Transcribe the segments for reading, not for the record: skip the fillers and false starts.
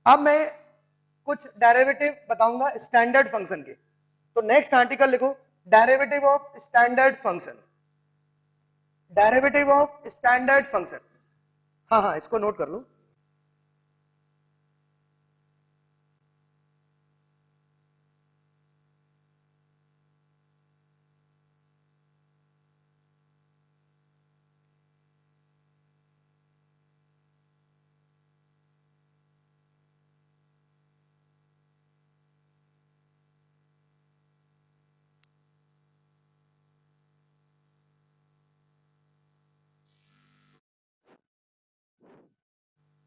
अब मैं कुछ डेरिवेटिव बताऊंगा स्टैंडर्ड फंक्शन के। तो नेक्स्ट आर्टिकल लिखो, derivative of standard function. Derivative of standard function, हाँ हाँ इसको नोट कर लो।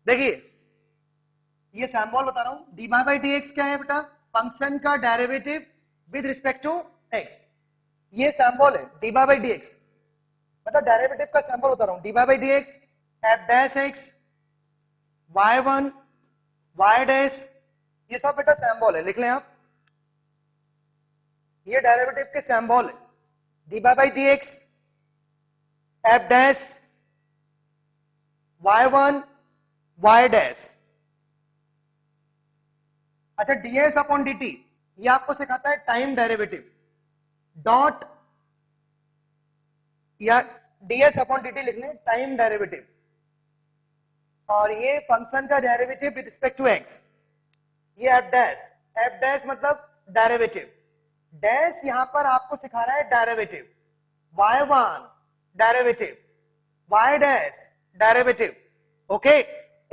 देखिए ये सैम्बल बता रहा हूं, डी बाई डी एक्स क्या है बेटा, फंक्शन का derivative with respect to x. ये सैम्बल है डी बाई डी एक्स, मतलब डेरिवेटिव का सैम्बल बता रहा हूं, d by d x f dash x y one y dash, ये सब बेटा सैम्बल है, लिख लें आप। ये डेरिवेटिव के सैम्बल है, d by d x f dash y one y dash. अच्छा ds अपॉन dt ये आपको सिखाता है टाइम डेरिवेटिव, डॉट या ds अपॉन dt लिख लें टाइम डेरिवेटिव, और ये फंक्शन का derivative with respect to x। ये एफ डैश मतलब डेरिवेटिव, डैश यहां पर आपको सिखा रहा है derivative, y1 derivative, y dash derivative. Okay,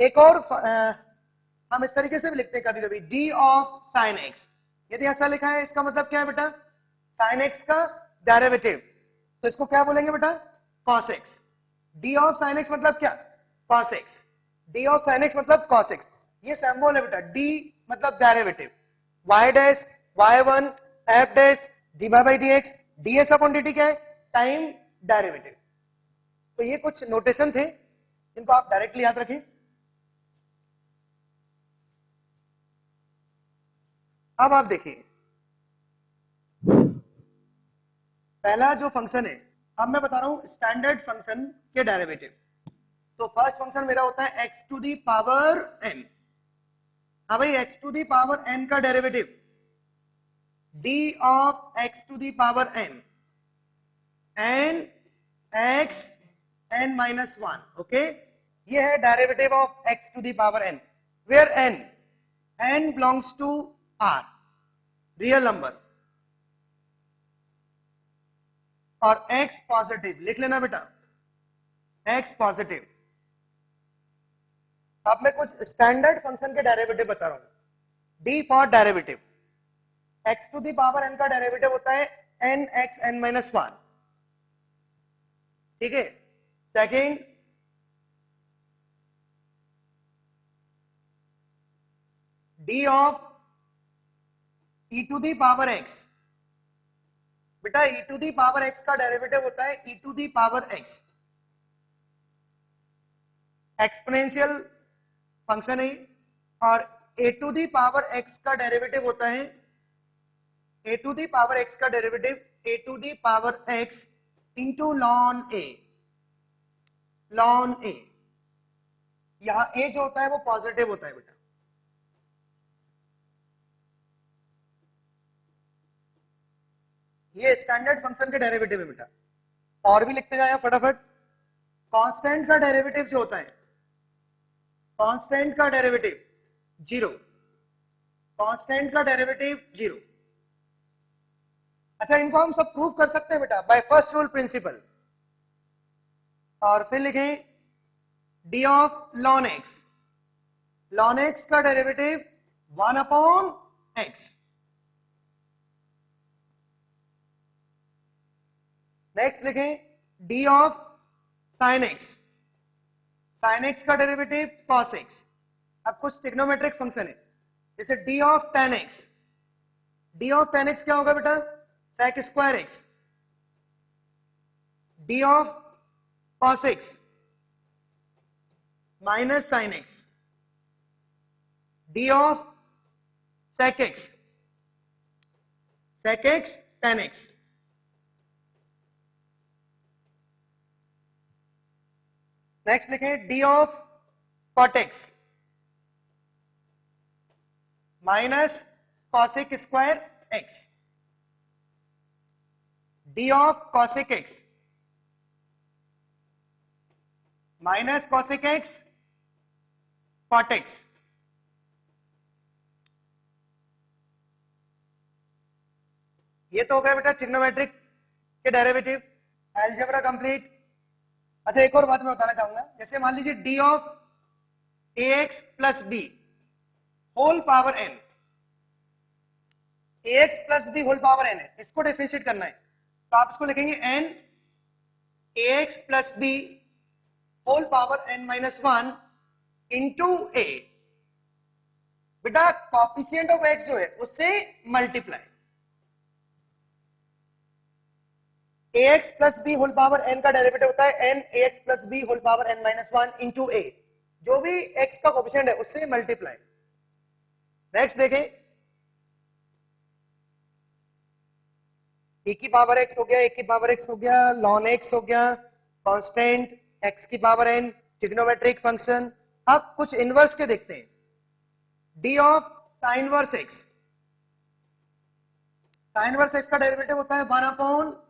एक और हम इस तरीके से भी लिखते हैं कभी कभी, डी ऑफ साइन एक्स। यदि ऐसा लिखा है इसका मतलब क्या है बेटा, साइन एक्स का डेरिवेटिव, तो इसको क्या बोलेंगे बेटा, cos x. D of sine x मतलब क्या, cos x, d of sine x मतलब कॉस एक्स। ये सिंबल है बेटा, डी मतलब derivative, y dash y one f dash d by d x, d s upon d t क्या है, time derivative. तो ये कुछ नोटेशन थे, इनको आप डायरेक्टली याद रखें। अब आप देखिए पहला जो फंक्शन है, अब मैं बता रहा हूं स्टैंडर्ड फंक्शन के डेरिवेटिव। तो फर्स्ट फंक्शन मेरा होता है x to the power n। हाँ भाई, x to the power n का derivative d of x to the power n n x n minus one. Okay, ये है derivative of x to the power n, where n belongs to r, real number, और x positive, लिख लेना बेटा x positive. अब मैं कुछ standard function के डेरिवेटिव बता रहा हूं। d for derivative, x to the power n का डेरिवेटिव होता है n x n minus one. ठीक है, second d of e to the power x, बेटा e to the power x का डेरिवेटिव होता है e to the power x, exponential function है। और a to the power x का derivative होता है, a to the power x का derivative a to the power x into lawn a, lawn a। यहां a जो होता है वो पॉजिटिव होता है बेटा। ये स्टैंडर्ड फंक्शन के डेरिवेटिव है बेटा। और भी लिखते जाए फटाफट। कांस्टेंट का डेरिवेटिव जो होता है, कांस्टेंट का डेरिवेटिव जीरो, कांस्टेंट का डेरिवेटिव जीरो। अच्छा इनको हम सब प्रूव कर सकते हैं बेटा बाय फर्स्ट रूल प्रिंसिपल। और फिर लिखें d of lon x, lon x का derivative one upon x. Next लिखें d of sine x, sine x का डेरिवेटिव कॉस एक्स। अब कुछ ट्रिग्नोमेट्रिक फंक्शन है, जैसे d of tan x, d of tan x क्या होगा बेटा, sec square x. D of cos x minus sine x, d of sec x, sec x tan x. Next लिखें d of cot x, minus cosec square x, d of cosec x minus cosec x cot x. ये तो हो गया बेटा trigonometric के derivative, algebra complete. अच्छा एक और बात मैं बताना चाहूंगा, जैसे मान लीजिए d of a x plus b whole power n, a x plus b whole power n है, इसको डिफरेंशिएट करना है तो आप इसको लिखेंगे n a x plus b whole power n minus one into a. बेटा कॉफिशिएंट ऑफ एक्स जो है उससे multiply, a x plus b whole power n का डेरिवेटिव होता है n a x plus b whole power n minus one into ए, जो भी x का कोफिशिएंट है उससे मल्टीप्लाई। नेक्स्ट देखें, ए की पावर एक्स हो गया, ए की पावर एक्स हो गया, लॉन एक्स हो गया, कांस्टेंट एक्स की पावर एन, ट्रिग्नोमेट्रिक फंक्शन। अब कुछ इनवर्स के देखते हैं, d of sine inverse x, sine inverse x का डेरिवेटिव होता है 1 upon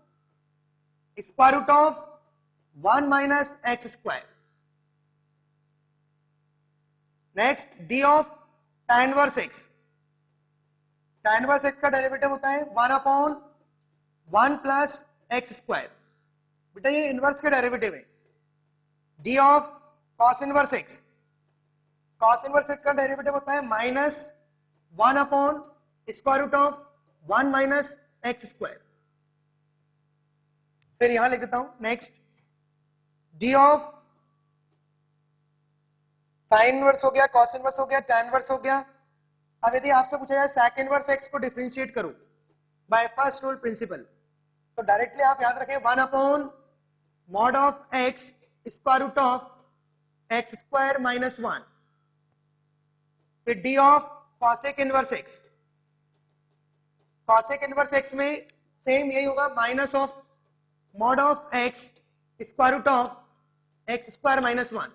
square root of 1 minus x square. Next d of tan inverse x, tan inverse x का डेरिवेटिव होता है 1 अपॉन 1 प्लस एक्स स्क्वायर। बेटा ये इनवर्स के derivative है। D of cos inverse x, cos inverse x का derivative होता है minus 1 upon square root of 1 minus x square. फिर यहां लिख देता हूं, next d of sine inverse हो गया, cos इनवर्स हो गया, tan इनवर्स हो गया। अब यदि आपसे पूछा जाए sec इनवर्स x को डिफरेंशिएट करो बाय फर्स्ट रूल प्रिंसिपल, तो डायरेक्टली आप याद रखें 1 upon mod of x square root of x square minus 1। फिर d of cosec inverse x, cosec inverse x में सेम यही होगा minus of mod of x square root of x square minus 1।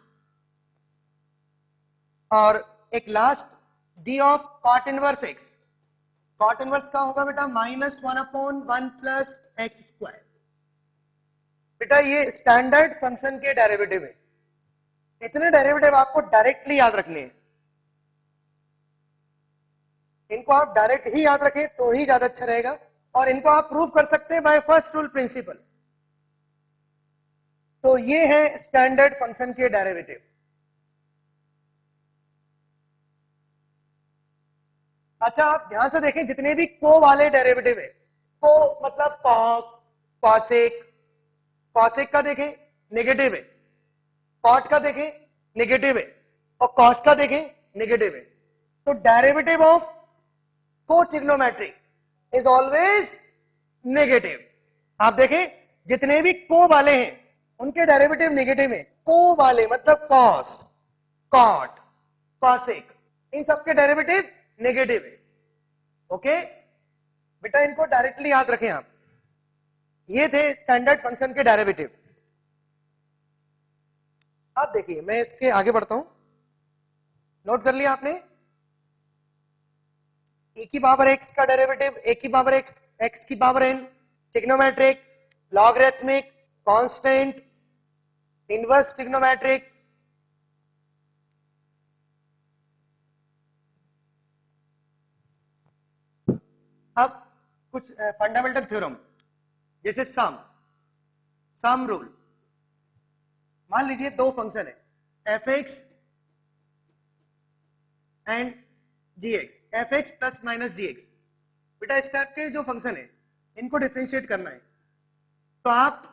और एक last d of cot inverse x, cot inverse का होगा बेटा minus 1 upon 1 plus x square. बेटा ये स्टैंडर्ड फंक्शन के डेरिवेटिव है, इतने डेरिवेटिव आपको डायरेक्टली याद रखने हैं, इनको आप डायरेक्ट ही याद रखें तो ही ज्यादा अच्छा रहेगा, और इनको आप प्रूव कर सकते हैं बाय फर्स्ट रूल प्रिंसिपल। तो ये है स्टैंडर्ड फंक्शन के डेरिवेटिव। अच्छा आप ध्यान से देखें, जितने भी को वाले डेरिवेटिव है, को मतलब कॉस, कॉसेक, कॉसेक का देखें नेगेटिव है, कॉट का देखें नेगेटिव है, और कॉस का देखें नेगेटिव है। तो डेरिवेटिव ऑफ को ट्रिग्नोमेट्री इज ऑलवेज नेगेटिव। आप देखें जितने भी को वाले हैं उनके डेरिवेटिव नेगेटिव है। को वाले मतलब कॉस, कॉट, कॉसेक, इन सबके डेरिवेटिव नेगेटिव है। ओके बेटा इनको डायरेक्टली याद रखें आप। ये थे स्टैंडर्ड फंक्शन के डेरिवेटिव। अब देखिए मैं इसके आगे बढ़ता हूं, नोट कर लिया आपने, ए की पावर एक्स का डेरिवेटिव, ए की पावर एक्स, एक्स की power n, trigonometric, logarithmic, constant, inverse trigonometric. अब कुछ फंडामेंटल थ्योरम, जैसे सम रूल। मान लीजिए दो फंक्शन है f x and g x, f x plus minus g x. बेटा इस टाइप के जो फंक्शन है इनको डिफरेंशिएट करना है, तो आप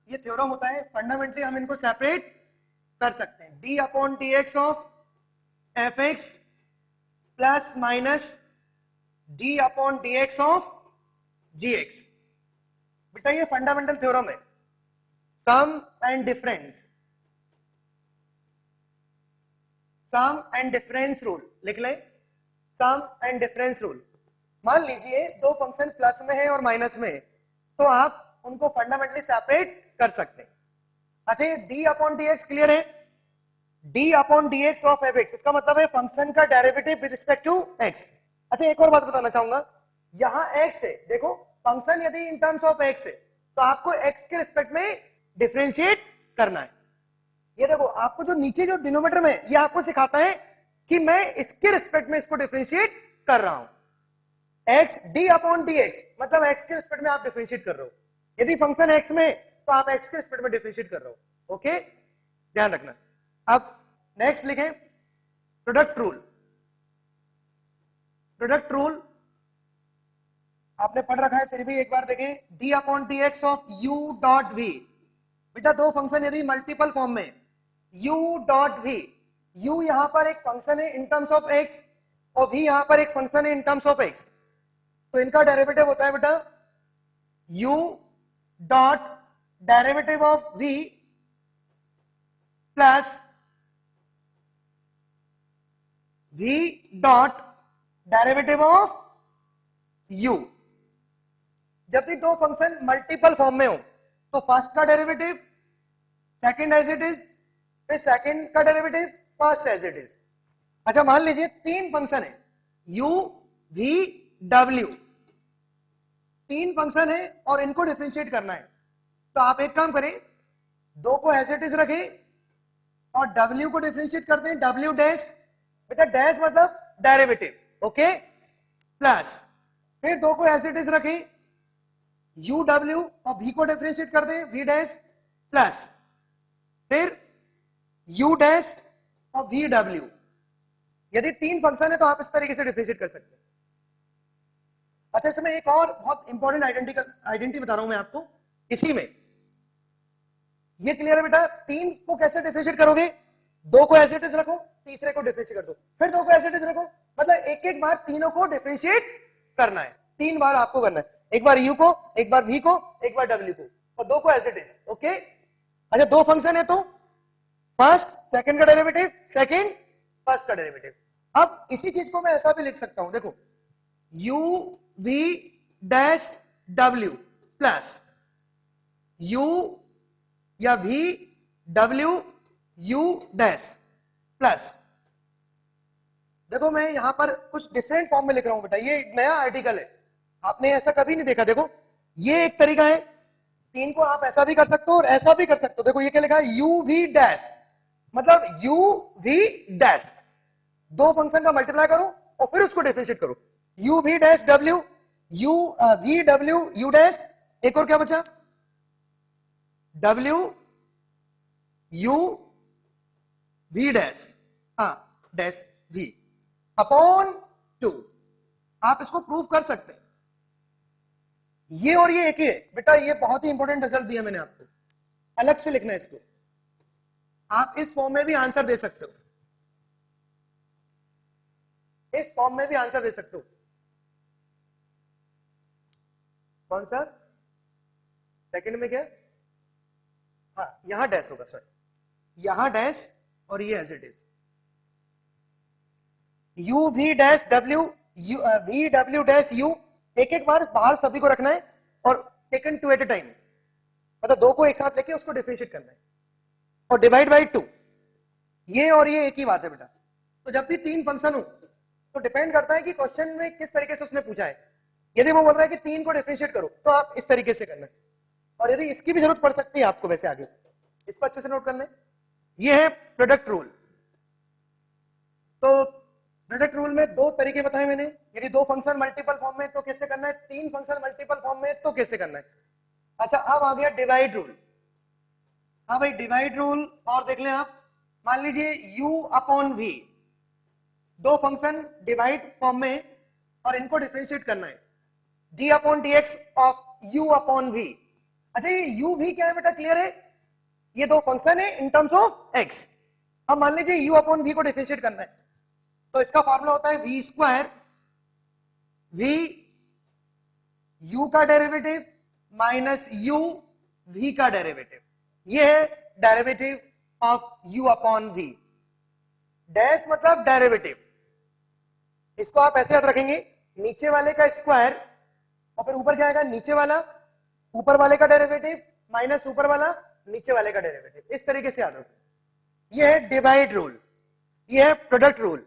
ये थ्योरम होता है, फंडामेंटली हम इनको सेपरेट कर सकते हैं। D upon d x of f x plus minus d upon d x of g x. बेटा ये फंडामेंटल थ्योरम है, sum and difference, sum and difference rule लिख लें, सम एंड डिफरेंस रूल। मान लीजिए दो फंक्शन प्लस में है और माइनस में है, तो आप उनको फंडामेंटली सेपरेट कर सकते हैं। अच्छा ये d upon d x clear है, d upon d x of f x, इसका मतलब है फंक्शन का derivative with respect to x. अच्छा एक और बात बताना चाहूंगा, यहां x है, देखो फंक्शन यदि इन टर्म्स ऑफ x है तो आपको x के रिस्पेक्ट में डिफरेंशिएट करना है। ये देखो आपको जो नीचे जो डिनोमिनेटर में, ये आपको सिखाता है कि मैं इसके रिस्पेक्ट में इसको डिफरेंशिएट कर रहा हूं। x d अपॉन dx मतलब x के रिस्पेक्ट में आप डिफरेंशिएट कर रहे हो। यदि फंक्शन x में तो आप x के रिस्पेक्ट में डिफरेंशिएट कर रहे हो। ओके, ध्यान रखना। अब नेक्स्ट लिखें प्रोडक्ट रूल। प्रोडक्ट रूल आपने पढ़ रखा है, फिर भी एक बार देखें। d upon dx of u dot v। बेटा दो फंक्शन यदि मल्टीपल फॉर्म में, u डॉट v, u यहां पर एक फंक्शन है इन टर्म्स ऑफ x और v यहां पर एक फंक्शन है इन टर्म्स ऑफ x, तो इनका डेरिवेटिव होता है बेटा u dot derivative of v plus v dot derivative of u। जब भी दो फंक्शन मल्टीपल फॉर्म में हो तो फर्स्ट का derivative second as it is, फिर सेकंड का derivative first as it is. अच्छा मान लीजिए तीन फंक्शन है u v w, तीन फंक्शन है और इनको डिफरेंशिएट करना है, तो आप एक काम करें, दो को एज इट इज रखें और w को डिफरेंशिएट करते हैं w डैश, बेटा डैश मतलब डेरिवेटिव, ओके, प्लस फिर दो को एज इट इज रखें u w और v को डिफरेंशिएट कर दें v डैश प्लस फिर u डैश और v w। यदि तीन फंक्शन है तो आप इस तरीके से डिफरेंशिएट कर सकते हैं। अच्छा इसमें एक और बहुत इंपॉर्टेंट आइडेंटिटी बता रहा हूं मैं आपको इसी में, ये क्लियर है बेटा? तीन को कैसे डिफरेंशिएट करोगे, दो को एज इट इज रखो, तीसरे को डिफरेंशिएट कर दो, फिर दो को एज इट इज रखो, मतलब एक एक बार तीनों को डिफरेंशिएट करना है, तीन बार आपको करना है, एक बार u को, एक बार v को, एक बार w को, और दो को एज इट इज। ओके, अच्छा दो फंक्शन है तो फर्स्ट सेकंड का डेरिवेटिव, सेकंड फर्स्ट का डेरिवेटिव। अब इसी चीज को मैं ऐसा भी लिख सकता हूं, देखो u v dash w plus u या v w u dash plus, देखो मैं यहां पर कुछ डिफरेंट फॉर्म में लिख रहा हूं बेटा, ये एक नया आर्टिकल है, आपने ऐसा कभी नहीं देखा। देखो ये एक तरीका है, तीन को आप ऐसा भी कर सकते हो और ऐसा भी कर सकते हो। देखो ये क्या लिखा है, u v डैश मतलब u v डैश, दो फंक्शन का मल्टीप्लाई करो और फिर उसको डिफरेंशिएट करो, u v dash w u v w u dash, एक और क्या बचा w u v डैश, हाँ डैश v अपॉन 2। आप इसको प्रूव कर सकते हैं, ये और ये एक ही है बेटा, ये बहुत ही इंपॉर्टेंट रिजल्ट दिया मैंने आपको, अलग से लिखना है इसको, आप इस फॉर्म में भी आंसर दे सकते हो, इस फॉर्म में भी आंसर दे सकते हो। कौन सा सेकंड में क्या, हाँ यहां डैश होगा, सॉरी यहां डैश और ये as it is u v dash w v w dash u, एक एक बार बाहर सभी को रखना है और taken two at a time, मतलब दो को एक साथ लेके उसको डिफरेंशिएट करना है और डिवाइड बाई 2, ये और ये एक ही बात है बेटा। तो जब भी तीन फंक्शन हो तो डिपेंड करता है कि क्वेश्चन में किस तरीके से उसने पूछा है। यदि वो बोल रहा है कि तीन को डिफरेंशिएट करो तो आप इस तरीके से करना है, और यदि इसकी भी जरूरत पड़ सकती है आपको वैसे आगे, इसको अच्छे से नोट कर लें। ये है प्रोडक्ट रूल। तो प्रोडक्ट रूल में दो तरीके बताए मैंने, यदि दो फंक्शन मल्टीपल फॉर्म में तो कैसे करना है, तीन फंक्शन मल्टीपल फॉर्म में तो कैसे करना है। अच्छा अब आ गया डिवाइड रूल। हाँ भाई डिवाइड रूल और देख लें आप, मान लीजिए u अपॉन v, दो फंक्शन डिवाइड फॉर्म में और इनको डिफरेंशिएट करना है, d upon dx of u upon v। अच्छा ये u v क्या है बेटा, क्लियर है, ये दो फंक्शन है इन टर्म्स ऑफ x। अब मान लीजिए u अपॉन v को डिफरेंशिएट करना है, तो इसका फॉर्मूला होता है v स्क्वायर v u का डेरिवेटिव माइनस u v का डेरिवेटिव, ये है derivative of u upon v। Dash मतलब डेरिवेटिव, इसको आप ऐसे याद रखेंगे, नीचे वाले का स्क्वायर और फिर ऊपर क्या आएगा, नीचे वाला ऊपर वाले का डेरिवेटिव माइनस ऊपर वाला नीचे वाले का डेरिवेटिव, इस तरीके से याद रखें। ये है डिवाइड रूल, ये है प्रोडक्ट रूल।